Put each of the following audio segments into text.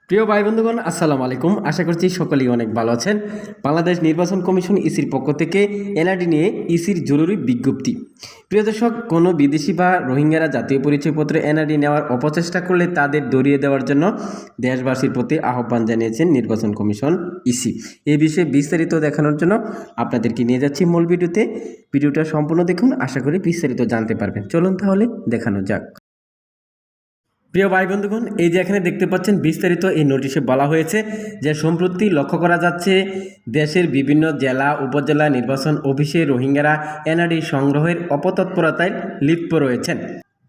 প্রিয় ভাই বন্ধুগণ, আসসালামু আলাইকুম। আশা করছি সকলেই অনেক ভালো আছেন। বাংলাদেশ নির্বাচন কমিশন ইসির পক্ষ থেকে এনআরডি নিয়ে ইসির জরুরি বিজ্ঞপ্তি। প্রিয় দর্শক, কোনো বিদেশি বা রোহিঙ্গারা জাতীয় পরিচয়পত্র এনআরডি নেওয়ার অপচেষ্টা করলে তাদের দরিয়ে দেওয়ার জন্য দেশবাসীর প্রতি আহ্বান জানিয়েছেন নির্বাচন কমিশন ইসি। এই বিষয়ে বিস্তারিত দেখানোর জন্য আপনাদেরকে নিয়ে যাচ্ছি মূল ভিডিওতে। ভিডিওটা সম্পূর্ণ দেখুন, আশা করি বিস্তারিত জানতে পারবেন। চলুন তাহলে দেখানো যাক। প্রিয় ভাই বন্ধুগণ, এই যে এখানে দেখতে পাচ্ছেন বিস্তারিত এই নোটিশে বলা হয়েছে যে সম্প্রতি লক্ষ্য করা যাচ্ছে দেশের বিভিন্ন জেলা উপজেলা নির্বাচন অফিসে রোহিঙ্গারা এনআরডি সংগ্রহের অপতৎপরতায় লিপ্ত রয়েছেন।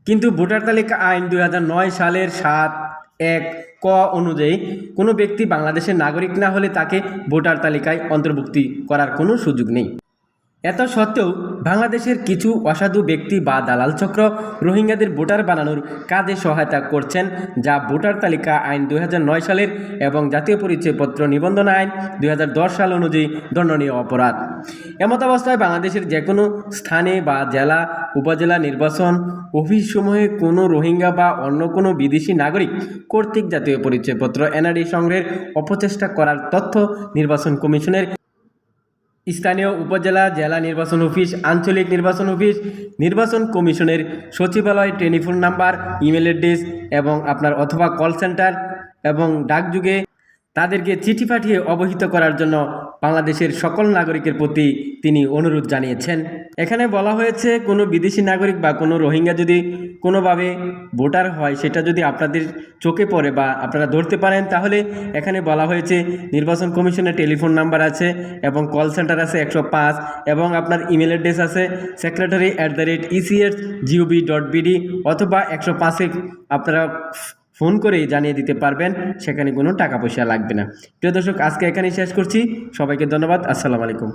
কিন্তু ভোটার তালিকা আইন 2009 সালের 7(1) ক অনুযায়ী কোনো ব্যক্তি বাংলাদেশের নাগরিক না হলে তাকে ভোটার তালিকায় অন্তর্ভুক্তি করার কোনো সুযোগ নেই। এত সত্ত্বেও বাংলাদেশের কিছু অসাধু ব্যক্তি বা দালাল চক্র রোহিঙ্গাদের ভোটার বানানোর কাজে সহায়তা করছেন, যা ভোটার তালিকা আইন 2009 সালের এবং জাতীয় পরিচয়পত্র নিবন্ধন আইন 2010 সাল অনুযায়ী দণ্ডনীয় অপরাধ। এমতাবস্থায় বাংলাদেশের যে কোনো স্থানে বা জেলা উপজেলা নির্বাচন অফিসসমূহে কোনো রোহিঙ্গা বা অন্য কোনো বিদেশি নাগরিক কর্তৃক জাতীয় পরিচয়পত্র এনআরডি সংগ্রহের অপচেষ্টা করার তথ্য নির্বাচন কমিশনের স্থানীয় উপজেলা জেলা নির্বাচন অফিস, আঞ্চলিক নির্বাচন অফিস, নির্বাচন কমিশনের সচিবালয়, টেলিফোন নাম্বার, ইমেল অ্যাড্রেস এবং আপনার অথবা কল সেন্টার এবং ডাকযোগে তাদেরকে চিঠি পাঠিয়ে অবহিত করার জন্য বাংলাদেশের সকল নাগরিকের প্রতি তিনি অনুরোধ জানিয়েছেন। এখানে বলা হয়েছে কোনো বিদেশি নাগরিক বা কোনো রোহিঙ্গা যদি কোনোভাবে ভোটার হয়, সেটা যদি আপনাদের চোখে পড়ে বা আপনারা ধরতে পারেন, তাহলে এখানে বলা হয়েছে নির্বাচন কমিশনের টেলিফোন নাম্বার আছে এবং কল সেন্টার আছে 105 এবং আপনার ইমেল অ্যাড্রেস আছে secretary@ecs.gov.bd অথবা 105-এ আপনারা ফোন করেই জানিয়ে দিতে পারবেন, সেখানে কোনো টাকা পয়সা লাগবে না। প্রিয় দর্শক, আজকে এখানেই শেষ করছি। সবাইকে ধন্যবাদ। আসসালামু আলাইকুম।